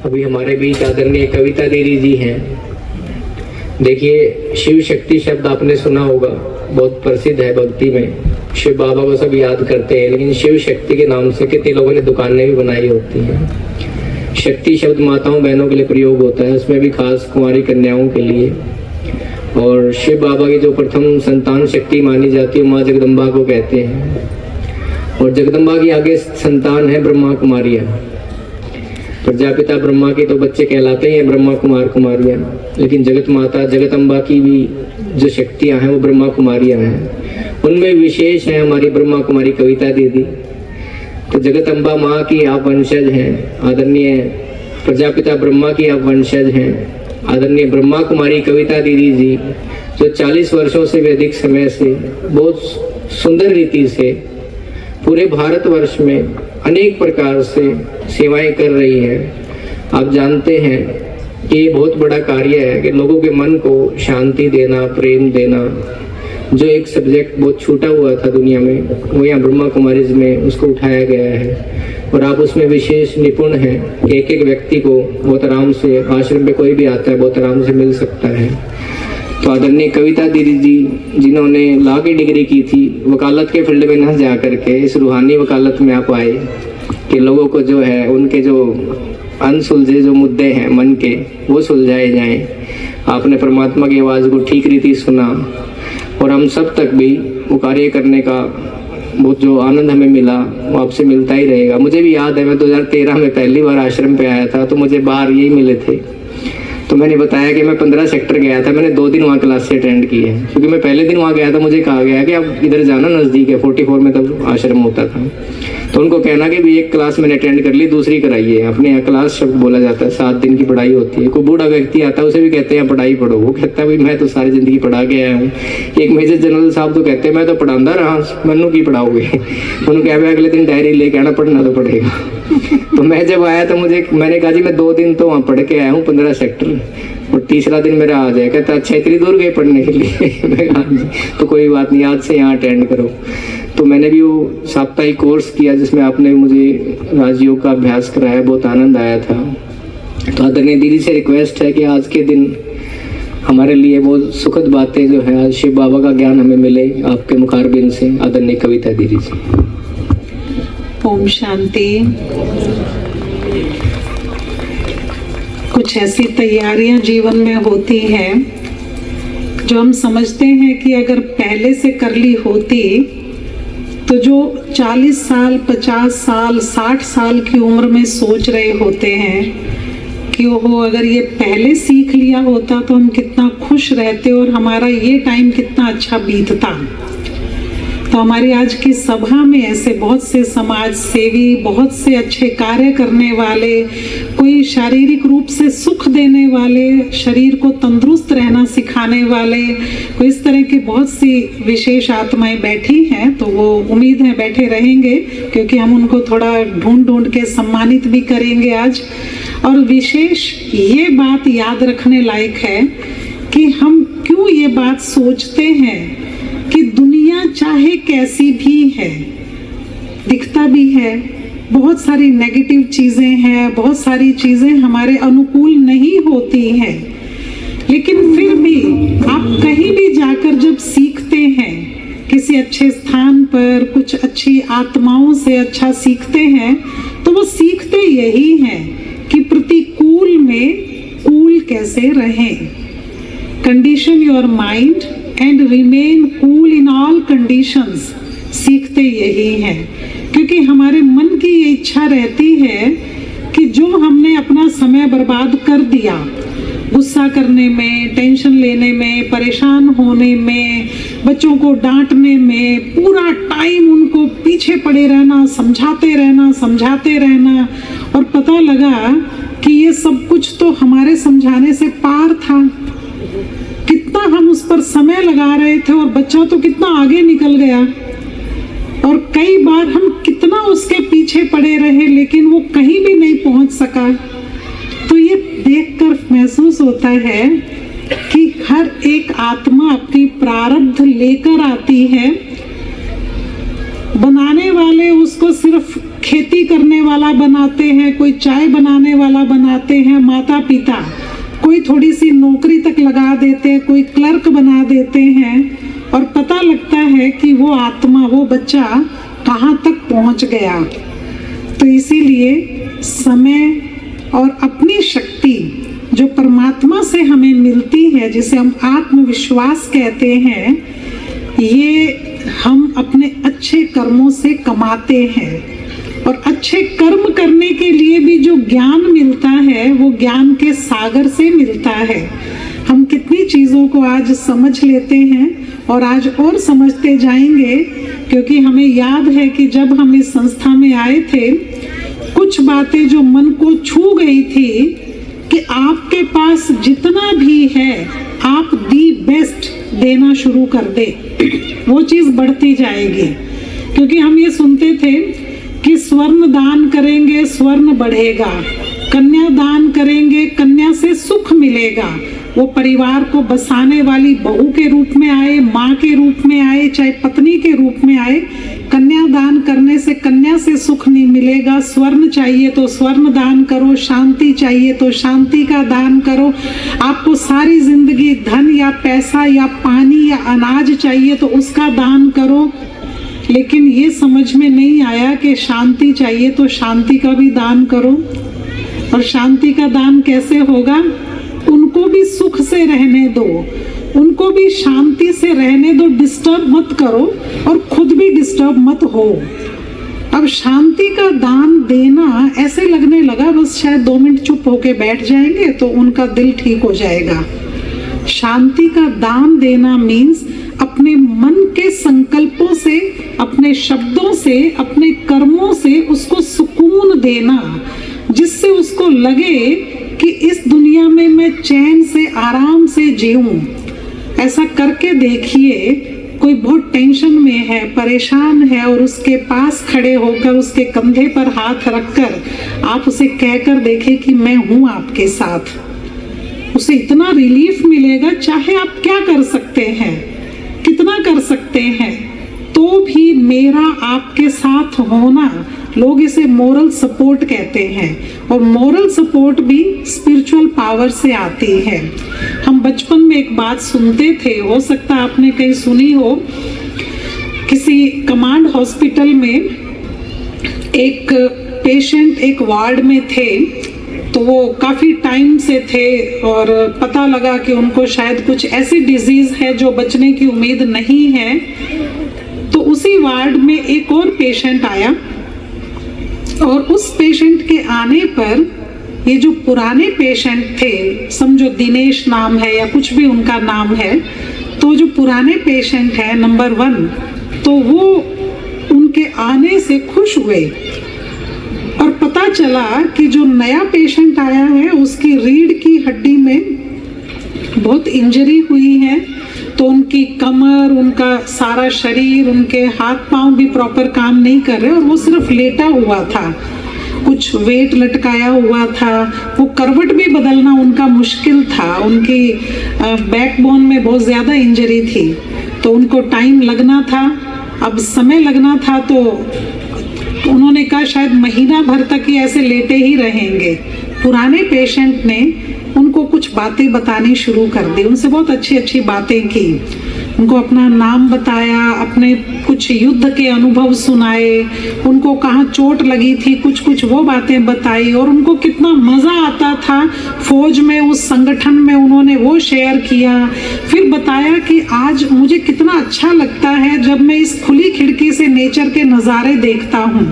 अभी हमारे बीच आदरणीय कविता दीदी जी हैं। देखिए, शिव शक्ति शब्द आपने सुना होगा, बहुत प्रसिद्ध है भक्ति में। शिव बाबा को सब याद करते हैं, लेकिन शिव शक्ति के नाम से कितने लोगों ने दुकानें भी बनाई होती हैं। शक्ति शब्द माताओं बहनों के लिए प्रयोग होता है, उसमें भी खास कुंवारी कन्याओं के लिए। और शिव बाबा की जो प्रथम संतान शक्ति मानी जाती है माँ जगदम्बा को कहते हैं। और जगदम्बा की आगे संतान है ब्रह्मा कुमारियाँ। प्रजापिता ब्रह्मा के तो बच्चे कहलाते हैं ब्रह्मा कुमार कुमारियाँ, लेकिन जगत माता जगत अम्बा की भी जो शक्तियाँ हैं वो ब्रह्मा कुमारियाँ हैं। उनमें विशेष है हमारी ब्रह्मा कुमारी कविता दीदी। तो जगत अम्बा माँ की आप वंशज हैं, आदरणीय प्रजापिता ब्रह्मा की आप वंशज हैं, आदरणीय ब्रह्मा कुमारी कविता दीदी जी, जो 40 वर्षों से भी अधिक समय से बहुत सुंदर रीति से पूरे भारतवर्ष में अनेक प्रकार से सेवाएं कर रही है। आप जानते हैं कि ये बहुत बड़ा कार्य है कि लोगों के मन को शांति देना, प्रेम देना। जो एक सब्जेक्ट बहुत छूटा हुआ था दुनिया में, वो यहाँ ब्रह्मा कुमारीज में उसको उठाया गया है और आप उसमें विशेष निपुण हैं। एक एक व्यक्ति को बहुत आराम से, आश्रम में कोई भी आता है बहुत आराम से मिल सकता है। तो आदरणीय कविता दीदी जी, जिन्होंने लॉ की डिग्री की थी, वकालत के फील्ड में न जा करके इस रूहानी वकालत में आप आए कि लोगों को जो है उनके जो अनसुलझे जो मुद्दे हैं मन के वो सुलझाए जाएं। आपने परमात्मा की आवाज़ को ठीक रीति सुना और हम सब तक भी वो कार्य करने का बहुत जो आनंद हमें मिला वो आपसे मिलता ही रहेगा। मुझे भी याद है, मैं 2013 में पहली बार आश्रम पे आया था तो मुझे बाहर यही मिले थे। तो मैंने बताया कि मैं 15 सेक्टर गया था, मैंने 2 दिन वहाँ क्लास से अटेंड की है, क्योंकि मैं पहले दिन वहाँ गया था, मुझे कहा गया कि आप इधर जाना, नज़दीक है, 44 में तब आश्रम होता था। तो उनको कहना कि भी एक क्लास मैंने अटेंड कर ली, दूसरी कराइए। अपने यहाँ क्लास शब्द बोला जाता है, 7 दिन की पढ़ाई होती है। कोई बूढ़ा व्यक्ति आता है, उसे भी कहते हैं पढ़ाई पढ़ो, वो कहता है भाई मैं तो सारी ज़िंदगी पढ़ा के आया हूँ। एक मेजर जनरल साहब तो कहते हैं मैं तो पढ़ाता रहा, मनु की पढ़ाओगे। उन्होंने कहा अगले दिन डायरी लेके आना, पढ़ना तो पड़ेगा। तो मैं जब आया तो मैंने कहा जी मैं 2 दिन तो वहाँ पढ़ के आया हूँ 15 सेक्टर, और तीसरा दिन मेरा आ जाए। कहता अच्छा इतनी दूर गए पढ़ने के लिए। मैं कहा तो कोई बात नहीं, आज से यहाँ अटेंड करो। तो मैंने भी वो साप्ताहिक कोर्स किया जिसमें आपने मुझे राजयोग का अभ्यास कराया, बहुत आनंद आया था। तो आदरणीय दीदी से रिक्वेस्ट है कि आज के दिन हमारे लिए वो सुखद बातें जो है, आज शिव बाबा का ज्ञान हमें मिले आपके मुखारबिंद से। आदरणीय कविता दीदी से। ओम शांति। कुछ ऐसी तैयारियां जीवन में होती हैं जो हम समझते हैं कि अगर पहले से कर ली होती तो जो 40 साल, 50 साल, 60 साल की उम्र में सोच रहे होते हैं कि ओहो अगर ये पहले सीख लिया होता तो हम कितना खुश रहते और हमारा ये टाइम कितना अच्छा बीतता। तो हमारी आज की सभा में ऐसे बहुत से समाज सेवी, बहुत से अच्छे कार्य करने वाले, कोई शारीरिक रूप से सुख देने वाले, शरीर को तंदुरुस्त रहना सिखाने वाले, कोई इस तरह की बहुत सी विशेष आत्माएं बैठी हैं। तो वो उम्मीद है बैठे रहेंगे, क्योंकि हम उनको थोड़ा ढूंढ के सम्मानित भी करेंगे आज। और विशेष ये बात याद रखने लायक है कि हम क्यों ये बात सोचते हैं कि दुनिया चाहे कैसी भी है, दिखता भी है, बहुत सारी नेगेटिव चीज़ें हैं, बहुत सारी चीज़ें हमारे अनुकूल नहीं होती हैं, लेकिन फिर भी आप कहीं भी जाकर जब सीखते हैं, किसी अच्छे स्थान पर कुछ अच्छी आत्माओं से अच्छा सीखते हैं, तो वो सीखते यही हैं कि प्रतिकूल में कूल कैसे रहें। Condition your mind and remain cool in all conditions, सीखते यही हैं। क्योंकि हमारे मन की ये इच्छा रहती है कि जो हमने अपना समय बर्बाद कर दिया गुस्सा करने में, टेंशन लेने में, परेशान होने में, बच्चों को डांटने में, पूरा टाइम उनको पीछे पड़े रहना, समझाते रहना, और पता लगा कि ये सब कुछ तो हमारे समझाने से पार था। कितना हम उस पर समय लगा रहे थे और बच्चा तो कितना आगे निकल गया, और कई बार हम कितना उसके पीछे पड़े रहे लेकिन वो कहीं भी नहीं पहुंच सका। तो ये देखकर महसूस होता है कि हर एक आत्मा अपनी प्रारब्ध लेकर आती है, बनाने वाले उसको सिर्फ सिर्फ खेती करने वाला बनाते हैं, कोई चाय बनाने वाला बनाते हैं, माता पिता कोई थोड़ी सी नौकरी तक लगा देते हैं, कोई क्लर्क बना देते हैं, और पता लगता है कि वो आत्मा, वो बच्चा कहाँ तक पहुँच गया। तो इसीलिए समय और अपनी शक्ति जो परमात्मा से हमें मिलती है, जिसे हम आत्मविश्वास कहते हैं, ये हम अपने अच्छे कर्मों से कमाते हैं। और अच्छे कर्म करने के लिए भी जो ज्ञान मिलता है वो ज्ञान के सागर से मिलता है। हम कितनी चीज़ों को आज समझ लेते हैं और आज और समझते जाएंगे, क्योंकि हमें याद है कि जब हम इस संस्था में आए थे, कुछ बातें जो मन को छू गई थी कि आपके पास जितना भी है आप दी बेस्ट देना शुरू कर दे, वो चीज़ बढ़ती जाएगी। क्योंकि हम ये सुनते थे कि स्वर्ण दान करेंगे स्वर्ण बढ़ेगा, कन्या दान करेंगे कन्या से सुख मिलेगा। वो परिवार को बसाने वाली बहू के रूप में आए, माँ के रूप में आए, चाहे पत्नी के रूप में आए, कन्या दान करने से कन्या से सुख नहीं मिलेगा। स्वर्ण चाहिए तो स्वर्ण दान करो, शांति चाहिए तो शांति का दान करो, आपको सारी जिंदगी धन या पैसा या पानी या अनाज चाहिए तो उसका दान करो। लेकिन ये समझ में नहीं आया कि शांति चाहिए तो शांति का भी दान करो। और शांति का दान कैसे होगा? उनको भी सुख से रहने दो, उनको भी शांति से रहने दो, डिस्टर्ब मत करो और खुद भी डिस्टर्ब मत हो। अब शांति का दान देना ऐसे लगने लगा बस शायद 2 मिनट चुप होके बैठ जाएंगे तो उनका दिल ठीक हो जाएगा। शांति का दान देना मीन्स अपने मन के संकल्पों से, अपने शब्दों से, अपने कर्मों से उसको सुकून देना, जिससे उसको लगे कि इस दुनिया में मैं चैन से आराम से जीऊं। ऐसा करके देखिए, कोई बहुत टेंशन में है, परेशान है, और उसके पास खड़े होकर उसके कंधे पर हाथ रखकर आप उसे कहकर देखें कि मैं हूं आपके साथ। उसे इतना रिलीफ मिलेगा। चाहे आप क्या कर सकते हैं, कितना कर सकते हैं, तो भी मेरा आपके साथ होना, लोग इसे मोरल सपोर्ट कहते हैं, और मोरल सपोर्ट भी स्पिरिचुअल पावर से आती है। हम बचपन में एक बात सुनते थे, हो सकता है आपने कहीं सुनी हो, किसी कमांड हॉस्पिटल में एक पेशेंट एक वार्ड में थे, तो वो काफ़ी टाइम से थे और पता लगा कि उनको शायद कुछ ऐसी डिजीज़ है जो बचने की उम्मीद नहीं है। तो उसी वार्ड में एक और पेशेंट आया, और उस पेशेंट के आने पर ये जो पुराने पेशेंट थे, समझो दिनेश नाम है या कुछ भी उनका नाम है, तो जो पुराने पेशेंट है नंबर 1, तो वो उनके आने से खुश हुए। और पता चला कि जो नया पेशेंट आया है उसकी रीढ़ की हड्डी में बहुत इंजरी हुई है, तो उनकी कमर, उनका सारा शरीर, उनके हाथ पांव भी प्रॉपर काम नहीं कर रहे, और वो सिर्फ लेटा हुआ था, कुछ वेट लटकाया हुआ था, वो करवट भी बदलना उनका मुश्किल था, उनकी बैकबोन में बहुत ज़्यादा इंजरी थी, तो उनको टाइम लगना था। अब समय लगना था तो उन्होंने कहा शायद महीना भर तक ही ऐसे लेटे ही रहेंगे। पुराने पेशेंट ने उनको कुछ बातें बतानी शुरू कर दी, उनसे बहुत अच्छी अच्छी बातें की, उनको अपना नाम बताया, अपने कुछ युद्ध के अनुभव सुनाए, उनको कहाँ चोट लगी थी कुछ वो बातें बताई, और उनको कितना मज़ा आता था फौज में, उस संगठन में, उन्होंने वो शेयर किया। फिर बताया कि आज मुझे कितना अच्छा लगता है जब मैं इस खुली खिड़की से नेचर के नज़ारे देखता हूँ,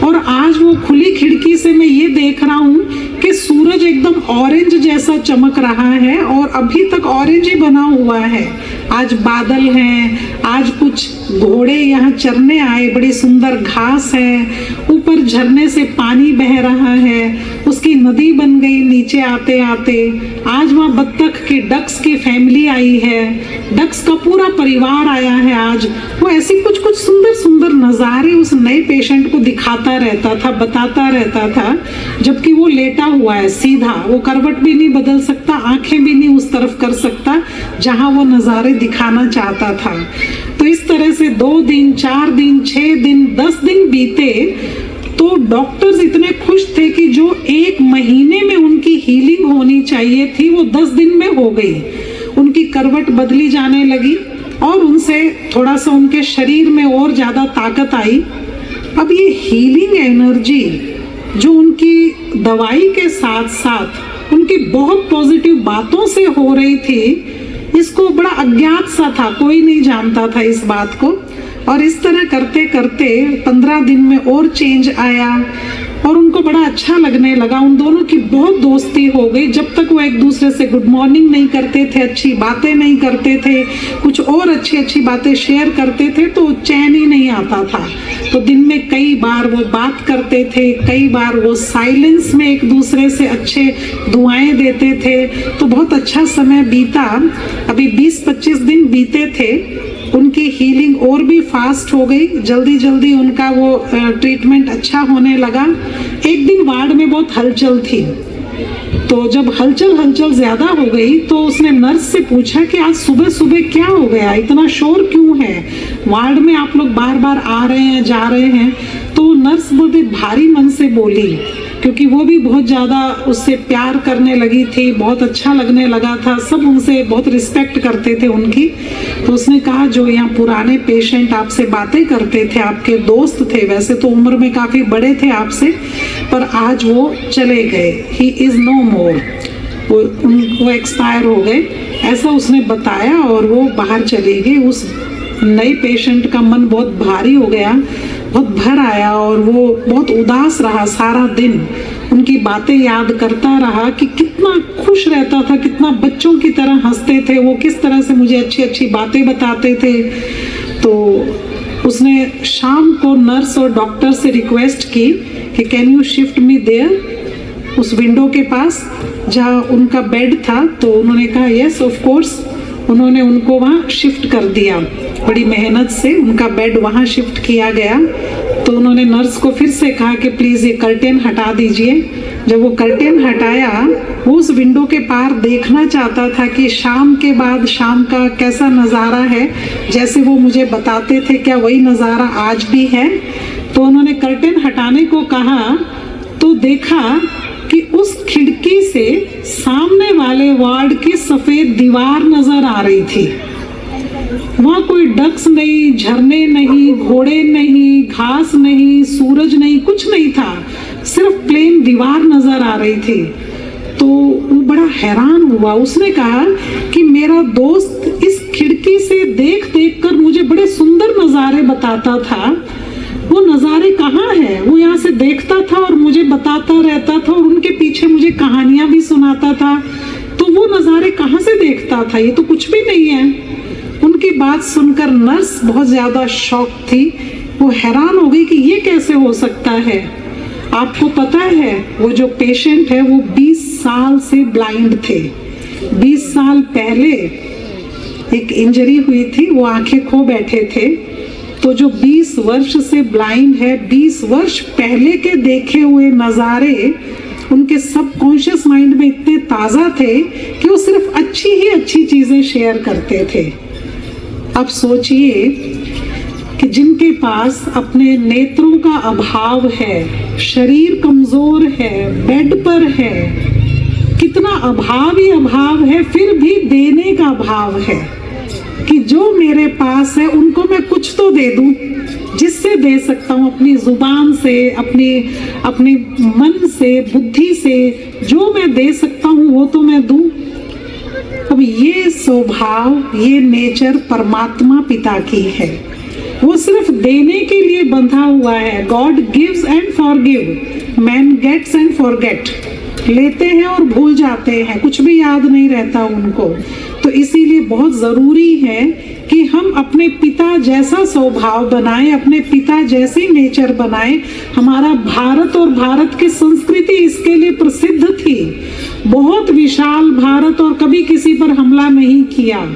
और आज वो खुली खिड़की से मैं ये देख रहा हूँ कि सूरज एकदम ऑरेंज जैसा चमक रहा है, और अभी तक ऑरेंज ही बना हुआ है। आज बादल हैं, आज कुछ घोड़े यहाँ चरने आए, बड़ी सुंदर घास है, ऊपर झरने से पानी बह रहा है, उसकी नदी बन गई नीचे आते आते। आज वहाँ बत्तख की, डक्स की फैमिली आई है, डक्स का पूरा परिवार आया है आज। वो ऐसी कुछ कुछ सुंदर सुंदर नज़ारे उस नए पेशेंट को दिखाता रहता था, बताता रहता था, जबकि वो लेटा हुआ है सीधा, वो करवट भी नहीं बदल सकता, आंखें भी नहीं उस तरफ कर सकता जहां वो नज़ारे दिखाना चाहता था। तो इस तरह से 2 दिन, 4 दिन, 6 दिन, 10 दिन बीते तो डॉक्टर्स इतने खुश थे कि जो 1 महीने में उनकी हीलिंग होनी चाहिए थी वो 10 दिन में हो गई। उनकी करवट बदली जाने लगी और उनसे थोड़ा सा उनके शरीर में और ज़्यादा ताकत आई। अब ये हीलिंग एनर्जी जो उनकी दवाई के साथ साथ उनकी बहुत पॉजिटिव बातों से हो रही थी, इसको बड़ा अज्ञात सा था, कोई नहीं जानता था इस बात को। और इस तरह करते करते 15 दिन में और चेंज आया और उनको बड़ा अच्छा लगने लगा। उन दोनों की बहुत दोस्ती हो गई। जब तक वो एक दूसरे से गुड मॉर्निंग नहीं करते थे, अच्छी बातें नहीं करते थे, कुछ और अच्छी अच्छी बातें शेयर करते थे तो चैन ही नहीं आता था। तो दिन में कई बार वो बात करते थे, कई बार वो साइलेंस में एक दूसरे से अच्छे दुआएं देते थे। तो बहुत अच्छा समय बीता। अभी 20-25 दिन बीते थे। उनकी हीलिंग और भी फास्ट हो गई, जल्दी जल्दी उनका वो ट्रीटमेंट अच्छा होने लगा। एक दिन वार्ड में बहुत हलचल थी, तो जब हलचल ज़्यादा हो गई तो उसने नर्स से पूछा कि आज सुबह सुबह क्या हो गया, इतना शोर क्यों है, वार्ड में आप लोग बार बार आ रहे हैं जा रहे हैं। तो नर्स बहुत भारी मन से बोली, क्योंकि वो भी बहुत ज़्यादा उससे प्यार करने लगी थी, बहुत अच्छा लगने लगा था, सब उनसे बहुत रिस्पेक्ट करते थे उनकी। तो उसने कहा जो यहाँ पुराने पेशेंट आपसे बातें करते थे, आपके दोस्त थे, वैसे तो उम्र में काफ़ी बड़े थे आपसे, पर आज वो चले गए, ही इज़ नो मोर, वो एक्सपायर हो गए, ऐसा उसने बताया और वो बाहर चली गई। उस नए पेशेंट का मन बहुत भारी हो गया, बहुत भर आया और वो बहुत उदास रहा सारा दिन। उनकी बातें याद करता रहा कि कितना खुश रहता था, कितना बच्चों की तरह हंसते थे वो, किस तरह से मुझे अच्छी अच्छी बातें बताते थे। तो उसने शाम को नर्स और डॉक्टर से रिक्वेस्ट की कि can you shift me there, उस विंडो के पास जहाँ उनका बेड था। तो उन्होंने कहा यस ऑफ कोर्स। उन्होंने उनको वहाँ शिफ्ट कर दिया, बड़ी मेहनत से उनका बेड वहाँ शिफ्ट किया गया। तो उन्होंने नर्स को फिर से कहा कि प्लीज़ ये कर्टेन हटा दीजिए। जब वो कर्टेन हटाया, वो उस विंडो के पार देखना चाहता था कि शाम के बाद शाम का कैसा नज़ारा है, जैसे वो मुझे बताते थे क्या वही नज़ारा आज भी है। तो उन्होंने कर्टेन हटाने को कहा तो देखा कि उस खिड़की से सामने वाले वार्ड की सफ़ेद दीवार नज़र आ रही थी। वहाँ कोई डक्स नहीं, झरने नहीं, घोड़े नहीं, घास नहीं, सूरज नहीं, कुछ नहीं था, सिर्फ प्लेन दीवार नज़र आ रही थी। तो वो बड़ा हैरान हुआ। उसने कहा कि मेरा दोस्त इस खिड़की से देख देख कर मुझे बड़े सुंदर नज़ारे बताता था, वो नज़ारे कहाँ हैं? वो यहाँ से देखता था और मुझे बताता रहता था और उनके पीछे मुझे कहानियाँ भी सुनाता था, तो वो नज़ारे कहाँ से देखता था? ये तो कुछ भी नहीं है। उनकी बात सुनकर नर्स बहुत ज़्यादा शॉक थी। वो हैरान हो गई कि ये कैसे हो सकता है। आपको पता है वो जो पेशेंट है वो 20 साल से ब्लाइंड थे। 20 साल पहले एक इंजरी हुई थी, वो आंखें खो बैठे थे। तो जो 20 वर्ष से ब्लाइंड है, 20 वर्ष पहले के देखे हुए नज़ारे उनके सबकॉन्शियस माइंड में इतने ताज़ा थे कि वो सिर्फ अच्छी ही अच्छी चीज़ें शेयर करते थे। अब सोचिए कि जिनके पास अपने नेत्रों का अभाव है, शरीर कमज़ोर है, बेड पर है, कितना अभाव ही अभाव है, फिर भी देने का भाव है कि जो मेरे पास है उनको मैं कुछ तो दे दूं, जिससे दे सकता हूँ, अपनी जुबान से, अपने मन से, बुद्धि से, जो मैं दे सकता हूँ वो तो मैं दूं। अब ये स्वभाव, ये नेचर परमात्मा पिता की है। वो सिर्फ देने के लिए बंधा हुआ है। God gives and forgive, man gets and forget. लेते हैं और भूल जाते हैं, कुछ भी याद नहीं रहता उनको। तो इसीलिए बहुत ज़रूरी है कि हम अपने पिता जैसा स्वभाव बनाएं, अपने पिता जैसी नेचर बनाएं। हमारा भारत और भारत की संस्कृति इसके लिए प्रसिद्ध थी। बहुत विशाल भारत, और कभी किसी पर हमला नहीं किया।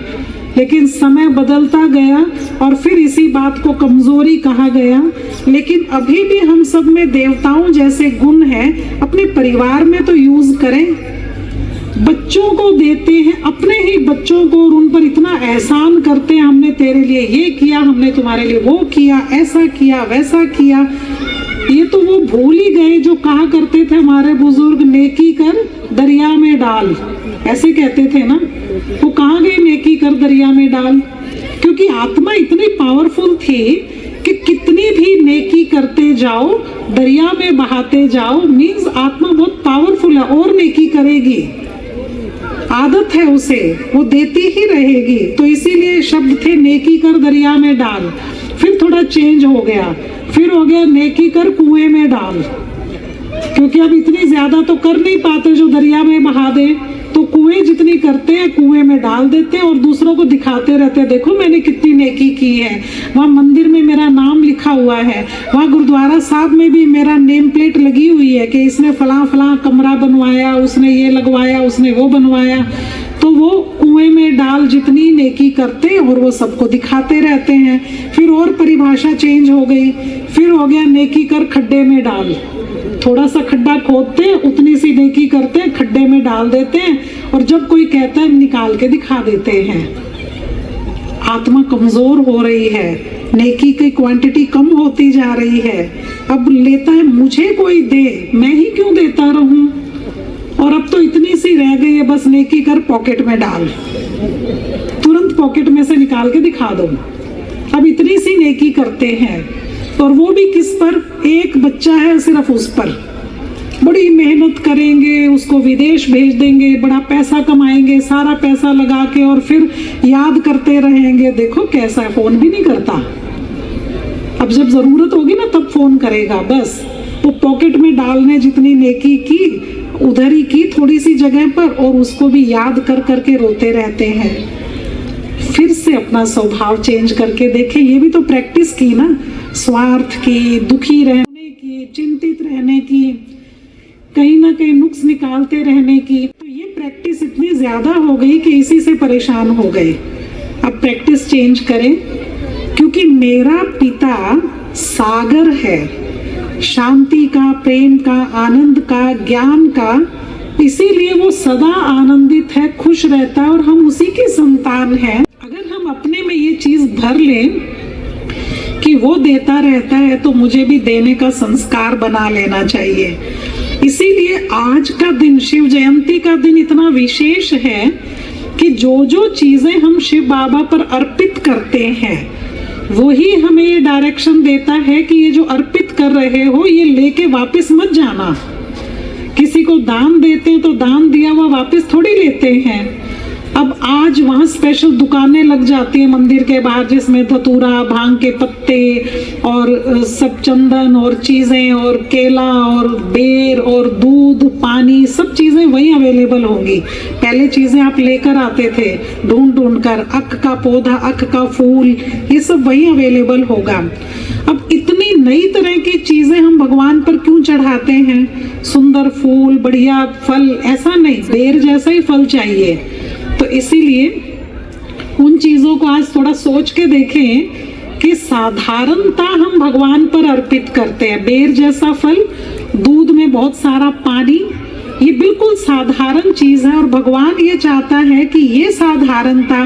लेकिन समय बदलता गया और फिर इसी बात को कमजोरी कहा गया। लेकिन अभी भी हम सब में देवताओं जैसे गुण हैं, अपने परिवार में तो यूज करें। बच्चों को देते हैं, अपने ही बच्चों को, और उन पर इतना एहसान करते हैं, हमने तेरे लिए ये किया, हमने तुम्हारे लिए वो किया, ऐसा किया वैसा किया। ये तो वो भूल ही गए जो कहा करते थे हमारे बुजुर्ग, नेकी कर दरिया में डाल, ऐसे कहते थे ना। वो कहाँ गए नेकी कर दरिया में डाल? क्योंकि आत्मा इतनी पावरफुल थी कि कितनी भी नेकी करते जाओ, दरिया में बहाते जाओ, मीन्स आत्मा बहुत पावरफुल है और नेकी करेगी, आदत है उसे, वो देती ही रहेगी। तो इसीलिए शब्द थे नेकी कर दरिया में डाल। फिर थोड़ा चेंज हो गया, फिर हो गया नेकी कर कुएं में डाल, क्योंकि अब इतनी ज्यादा तो कर नहीं पाते जो दरिया में बहा दे, तो कुएं जितनी करते हैं कुएं में डाल देते हैं और दूसरों को दिखाते रहते हैं, देखो मैंने कितनी नेकी की है, वहाँ मंदिर में मेरा नाम लिखा हुआ है, वहाँ गुरुद्वारा साहब में भी मेरा नेम प्लेट लगी हुई है कि इसने फलां फलां कमरा बनवाया, उसने ये लगवाया, उसने वो बनवाया। तो वो कुएं में डाल जितनी नेकी करते और वो सबको दिखाते रहते हैं। फिर और परिभाषा चेंज हो गई, फिर हो गया नेकी कर खड्डे में डाल, थोड़ा सा खड्डा खोदते हैं, उतनी सी नेकी करते हैं, खड्डे में डाल देते हैं, और जब कोई कहता है निकाल के दिखा देते हैं। आत्मा कमजोर हो रही है, नेकी की क्वांटिटी कम होती जा रही है। अब लेता है मुझे कोई दे, मैं ही क्यों देता रहूं, और अब तो इतनी सी रह गई है, बस नेकी कर पॉकेट में डाल, तुरंत पॉकेट में से निकाल के दिखा दो। अब इतनी सी नेकी करते हैं, और वो भी किस पर? एक बच्चा है सिर्फ उस पर, बड़ी मेहनत करेंगे, उसको विदेश भेज देंगे, बड़ा पैसा कमाएंगे, सारा पैसा लगा के, और फिर याद करते रहेंगे, देखो कैसा है, फोन भी नहीं करता। अब जब जरूरत होगी ना तब फोन करेगा, बस वो पॉकेट में डालने जितनी नेकी की उधर ही की, थोड़ी सी जगह पर, और उसको भी याद कर करके रोते रहते हैं। फिर से अपना स्वभाव चेंज करके देखें, ये भी तो प्रैक्टिस की ना, स्वार्थ की, दुखी रहने की, चिंतित रहने की, कहीं ना कहीं नुक्स निकालते रहने की। तो ये प्रैक्टिस इतनी ज्यादा हो गई कि इसी से परेशान हो गए। अब प्रैक्टिस चेंज करें, क्योंकि मेरा पिता सागर है, शांति का, प्रेम का, आनंद का, ज्ञान का, इसीलिए वो सदा आनंदित है, खुश रहता है, और हम उसी की संतान हैं। अगर हम अपने में ये चीज भर लें कि वो देता रहता है, तो मुझे भी देने का संस्कार बना लेना चाहिए। इसीलिए आज का दिन, शिव जयंती का दिन इतना विशेष है कि जो जो चीजें हम शिव बाबा पर अर्पित करते हैं, वही हमें ये डायरेक्शन देता है कि ये जो अर्पित कर रहे हो, ये लेके वापस मत जाना। किसी को दान देते हैं तो दान दिया हुआ वापस थोड़ी लेते हैं। अब आज वहाँ स्पेशल दुकानें लग जाती हैं मंदिर के बाहर, जिसमें धतूरा, भांग के पत्ते और सब चंदन और चीज़ें और केला और बेर और दूध, पानी, सब चीज़ें वहीं अवेलेबल होंगी। पहले चीज़ें आप लेकर आते थे ढूंढ ढूंढ कर, अख का पौधा, अख का फूल, ये सब वहीं अवेलेबल होगा। अब इतनी नई तरह की चीज़ें हम भगवान पर क्यों चढ़ाते हैं? सुंदर फूल, बढ़िया फल, ऐसा नहीं, बेर जैसा ही फल चाहिए। तो इसीलिए उन चीज़ों को आज थोड़ा सोच के देखें कि साधारणता हम भगवान पर अर्पित करते हैं। बेर जैसा फल, दूध में बहुत सारा पानी, ये बिल्कुल साधारण चीज़ है, और भगवान ये चाहता है कि ये साधारणता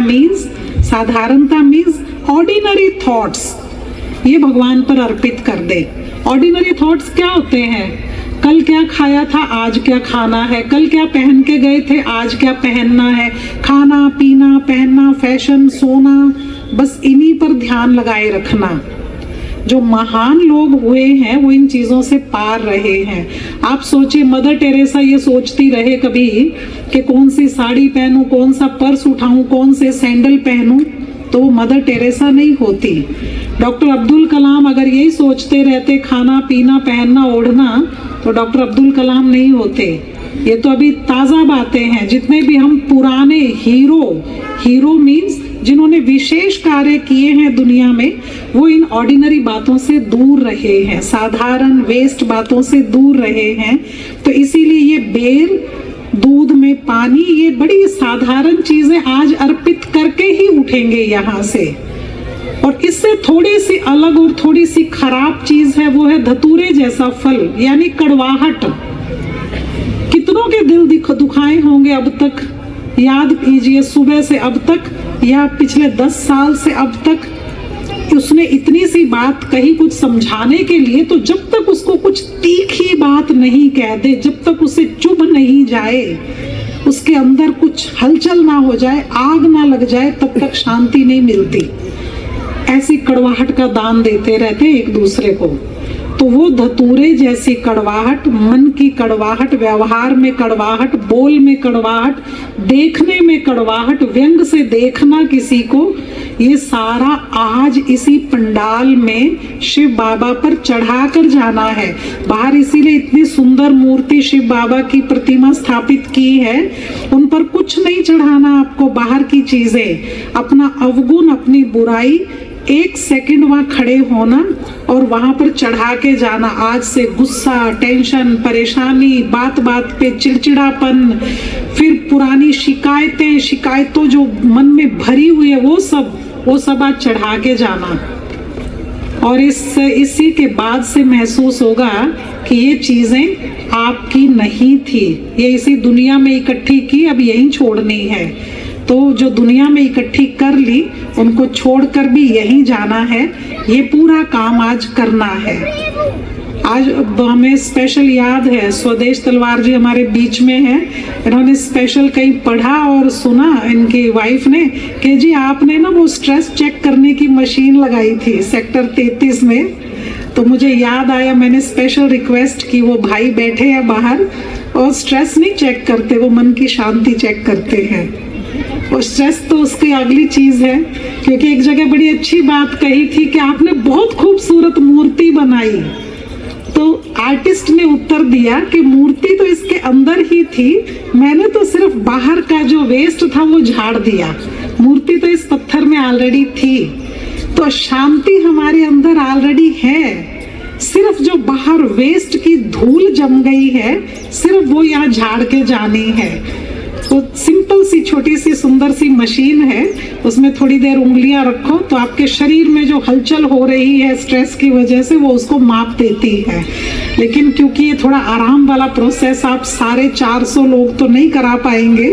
मीन्स ऑर्डिनरी थॉट्स, ये भगवान पर अर्पित कर दे। ऑर्डिनरी थॉट्स क्या होते हैं? कल क्या खाया था, आज क्या खाना है, कल क्या पहन के गए थे, आज क्या पहनना है, खाना पीना, पहनना, फैशन, सोना, बस इन्हीं पर ध्यान लगाए रखना। जो महान लोग हुए हैं वो इन चीज़ों से पार रहे हैं। आप सोचिए, मदर टेरेसा ये सोचती रहे कभी कि कौन सी साड़ी पहनूं, कौन सा पर्स उठाऊं, कौन से सैंडल पहनूं, तो वो मदर टेरेसा नहीं होती। डॉक्टर अब्दुल कलाम अगर यही सोचते रहते, खाना पीना, पहनना, ओढ़ना, तो डॉक्टर अब्दुल कलाम नहीं होते। ये तो अभी ताज़ा बातें हैं। जितने भी हम पुराने हीरो मीन्स जिन्होंने विशेष कार्य किए हैं दुनिया में, वो इन ऑर्डिनरी बातों से दूर रहे हैं, साधारण वेस्ट बातों से दूर रहे हैं। तो इसीलिए ये बेर, दूध में पानी, ये बड़ी साधारण चीजें आज अर्पित करके ही उठेंगे यहाँ से। और इससे थोड़ी सी अलग और थोड़ी सी खराब चीज है, वो है धतूरे जैसा फल, यानी कड़वाहट। कितनों के दिल दुखाए होंगे अब तक? याद कीजिए, सुबह से अब तक या पिछले 10 साल से अब तक उसने इतनी सी बात कही कुछ समझाने के लिए, तो जब तक उसको कुछ तीखी बात नहीं कह दे, जब तक उसे चुभ नहीं जाए, उसके अंदर कुछ हलचल ना हो जाए, आग ना लग जाए, तब तक शांति नहीं मिलती। ऐसी कड़वाहट का दान देते रहते एक दूसरे को। तो वो धतूरे जैसी कड़वाहट, मन की कड़वाहट, व्यवहार में कड़वाहट, बोल में कड़वाहट, देखने में कड़वाहट, व्यंग से देखना किसी को, ये सारा आज इसी पंडाल में शिव बाबा पर चढ़ा कर जाना है। बाहर इसीलिए इतनी सुंदर मूर्ति शिव बाबा की प्रतिमा स्थापित की है, उन पर कुछ नहीं चढ़ाना आपको, बाहर की चीजें, अपना अवगुण, अपनी बुराई, 1 सेकंड वहां खड़े होना और वहां पर चढ़ा के जाना। आज से गुस्सा, टेंशन, परेशानी, बात बात पे चिड़चिड़ापन, फिर पुरानी शिकायतों जो मन में भरी हुई है, वो सब आज चढ़ा के जाना। और इसी के बाद से महसूस होगा कि ये चीजें आपकी नहीं थी, ये इसी दुनिया में इकट्ठी की, अब यहीं छोड़नी है। तो जो दुनिया में इकट्ठी कर ली, उनको छोड़कर भी यहीं जाना है। ये पूरा काम आज करना है। आज हमें स्पेशल याद है, स्वदेश तलवार जी हमारे बीच में है, इन्होंने स्पेशल कहीं पढ़ा और सुना इनकी वाइफ ने कि जी आपने ना वो स्ट्रेस चेक करने की मशीन लगाई थी सेक्टर 33 में। तो मुझे याद आया, मैंने स्पेशल रिक्वेस्ट की, वो भाई बैठे हैं बाहर और स्ट्रेस नहीं चेक करते, वो मन की शांति चेक करते हैं। और स्ट्रेस तो उसकी अगली चीज है, क्योंकि एक जगह बड़ी अच्छी बात कही थी कि आपने बहुत खूबसूरत मूर्ति बनाई। तो आर्टिस्ट ने उत्तर दिया कि मूर्ति तो इसके अंदर ही थी, मैंने तो सिर्फ बाहर का जो वेस्ट था वो झाड़ दिया, मूर्ति तो इस पत्थर में ऑलरेडी थी। तो शांति हमारे अंदर ऑलरेडी है, सिर्फ जो बाहर वेस्ट की धूल जम गई है, सिर्फ वो यहाँ झाड़ के जानी है। तो सिंपल सी छोटी सी सुंदर सी मशीन है, उसमें थोड़ी देर उंगलियां रखो तो आपके शरीर में जो हलचल हो रही है स्ट्रेस की वजह से, वो उसको माप देती है। लेकिन क्योंकि ये थोड़ा आराम वाला प्रोसेस, आप सारे 400 लोग तो नहीं करा पाएंगे,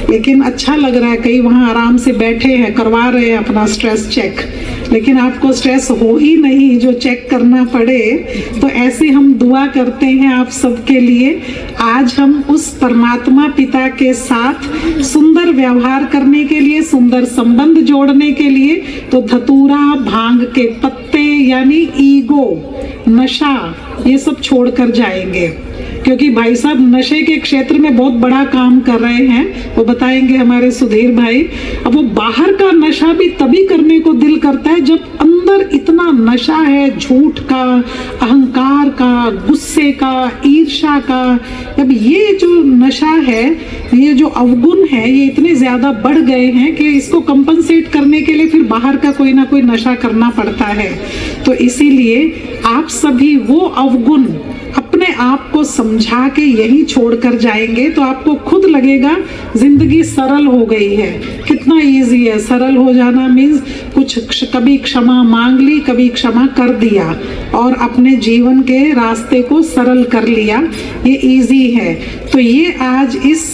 लेकिन अच्छा लग रहा है, कई वहाँ आराम से बैठे हैं, करवा रहे हैं अपना स्ट्रेस चेक। लेकिन आपको स्ट्रेस हो ही नहीं जो चेक करना पड़े। तो ऐसे हम दुआ करते हैं आप सबके लिए। आज हम उस परमात्मा पिता के साथ सुंदर व्यवहार करने के लिए, सुंदर संबंध जोड़ने के लिए, तो धतूरा, भांग के पत्ते यानी ईगो, नशा, ये सब छोड़कर जाएंगे। क्योंकि भाई साहब नशे के क्षेत्र में बहुत बड़ा काम कर रहे हैं, वो बताएंगे हमारे सुधीर भाई। अब वो बाहर का नशा भी तभी करने को दिल करता है जब अंदर इतना नशा है, झूठ का, अहंकार का, गुस्से का, ईर्ष्या का। अब ये जो नशा है, ये जो अवगुण है, ये इतने ज्यादा बढ़ गए हैं कि इसको कंपनसेट करने के लिए फिर बाहर का कोई ना कोई नशा करना पड़ता है। तो इसीलिए आप सभी वो अवगुण अपने आप को समझा के यही छोड़कर जाएंगे, तो आपको खुद लगेगा जिंदगी सरल हो गई है। कितना इजी है सरल हो जाना, मीन्स कुछ कभी क्षमा मांग ली, कभी क्षमा कर दिया और अपने जीवन के रास्ते को सरल कर लिया, ये इजी है। तो ये आज इस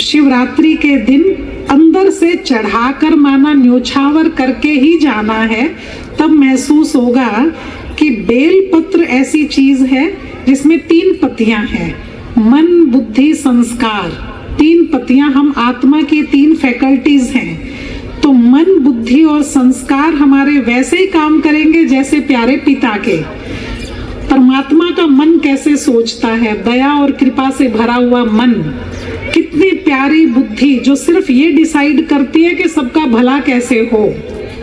शिवरात्रि के दिन अंदर से चढ़ाकर, माना न्योछावर करके ही जाना है। तब महसूस होगा कि बेलपत्र ऐसी चीज है जिसमें 3 पत्तियां हैं, मन, बुद्धि, संस्कार। 3 पत्तियां हम आत्मा की 3 फैकल्टीज हैं। तो मन, बुद्धि और संस्कार हमारे वैसे ही काम करेंगे जैसे प्यारे पिता के। परमात्मा का मन कैसे सोचता है, दया और कृपा से भरा हुआ मन। कितनी प्यारी बुद्धि जो सिर्फ ये डिसाइड करती है कि सबका भला कैसे हो।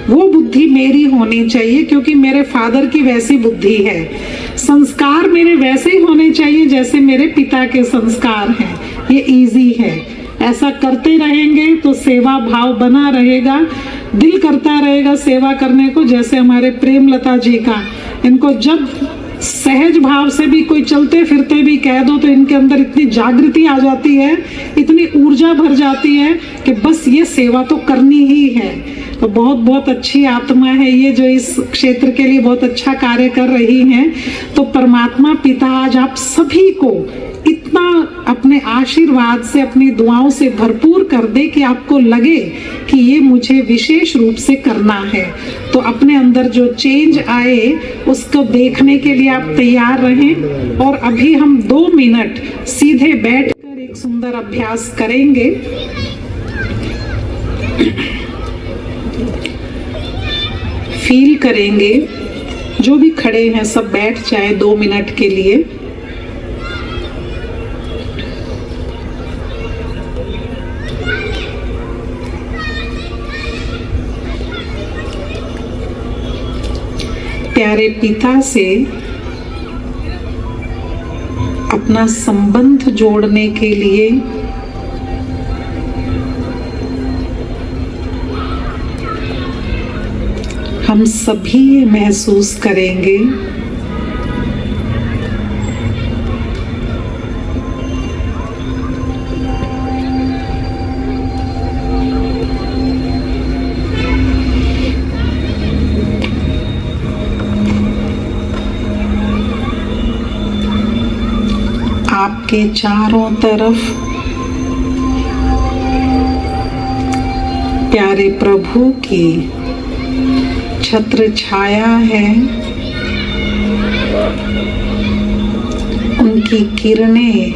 वो बुद्धि मेरी होनी चाहिए क्योंकि मेरे फादर की वैसी बुद्धि है। संस्कार मेरे वैसे ही होने चाहिए जैसे मेरे पिता के संस्कार हैं। ये इजी है, ऐसा करते रहेंगे तो सेवा भाव बना रहेगा, दिल करता रहेगा सेवा करने को। जैसे हमारे प्रेमलता जी का, इनको जब सहज भाव से भी कोई चलते फिरते भी कह दो तो इनके अंदर इतनी जागृति आ जाती है, इतनी ऊर्जा भर जाती है कि बस ये सेवा तो करनी ही है। तो बहुत बहुत अच्छी आत्मा है ये जो इस क्षेत्र के लिए बहुत अच्छा कार्य कर रही हैं। तो परमात्मा पिता आज आप सभी को इतना अपने आशीर्वाद से, अपनी दुआओं से भरपूर कर दे कि आपको लगे कि ये मुझे विशेष रूप से करना है। तो अपने अंदर जो चेंज आए उसको देखने के लिए आप तैयार रहें। और अभी हम 2 मिनट सीधे बैठकर एक सुंदर अभ्यास करेंगे। फील करेंगे, जो भी खड़े हैं सब बैठ जाए 2 मिनट के लिए। प्यारे पिता से अपना संबंध जोड़ने के लिए हम सभी ये महसूस करेंगे आपके चारों तरफ प्यारे प्रभु की छत्र छाया है, उनकी किरणें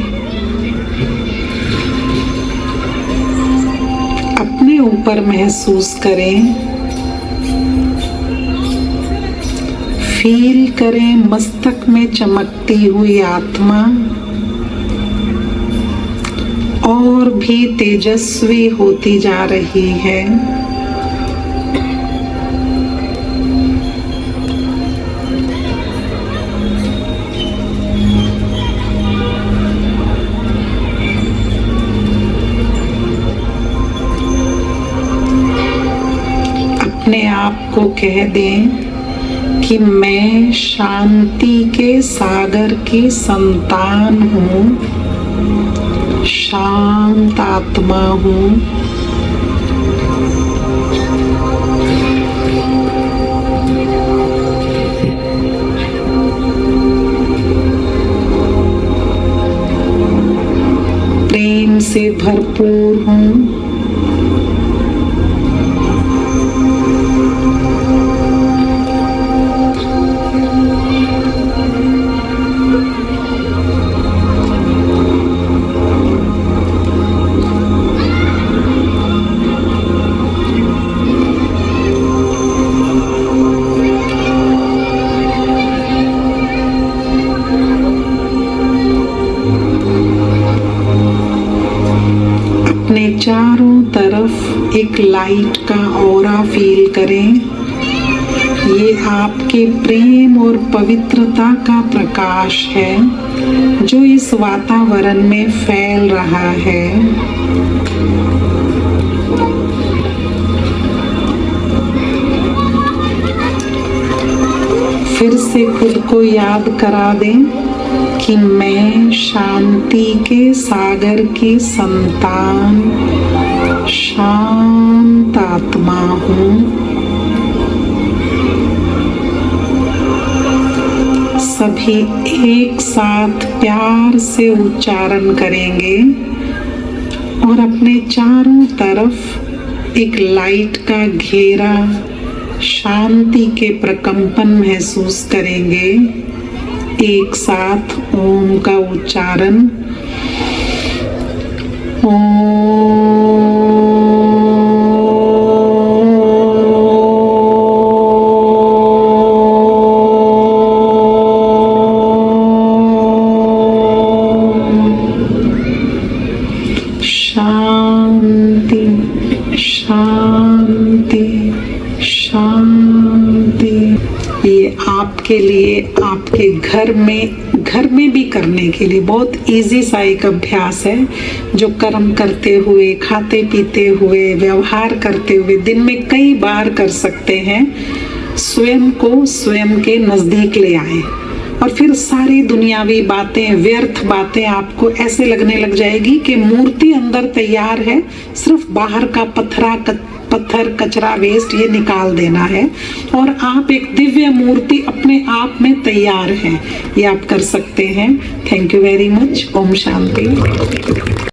अपने ऊपर महसूस करें। फील करें मस्तक में चमकती हुई आत्मा और भी तेजस्वी होती जा रही है। अपने आप को कह दें कि मैं शांति के सागर की संतान हूँ, शांत आत्मा हूँ। प्रेम से भरपूर हूँ। चारों तरफ एक लाइट का ऑरा फील करें। ये आपके प्रेम और पवित्रता का प्रकाश है जो इस वातावरण में फैल रहा है। फिर से खुद को याद करा दें कि मैं शांति के सागर की संतान, शांत आत्मा हूँ। सभी एक साथ प्यार से उच्चारण करेंगे और अपने चारों तरफ एक लाइट का घेरा, शांति के प्रकंपन महसूस करेंगे। एक साथ ओम का उच्चारण। शांति शांति शांति। ये आपके लिए, आपके घर में भी करने के लिए बहुत इजी सा एक अभ्यास है जो कर्म करते हुए, खाते पीते हुए, व्यवहार करते हुए दिन में कई बार कर सकते हैं। स्वयं को स्वयं के नजदीक ले आए और फिर सारी दुनियावी बातें, व्यर्थ बातें आपको ऐसे लगने लग जाएगी कि मूर्ति अंदर तैयार है, सिर्फ बाहर का पत्थर कचरा वेस्ट ये निकाल देना है और आप एक दिव्य मूर्ति अपने आप में तैयार है। ये आप कर सकते हैं। Thank you very much. ओम शांति।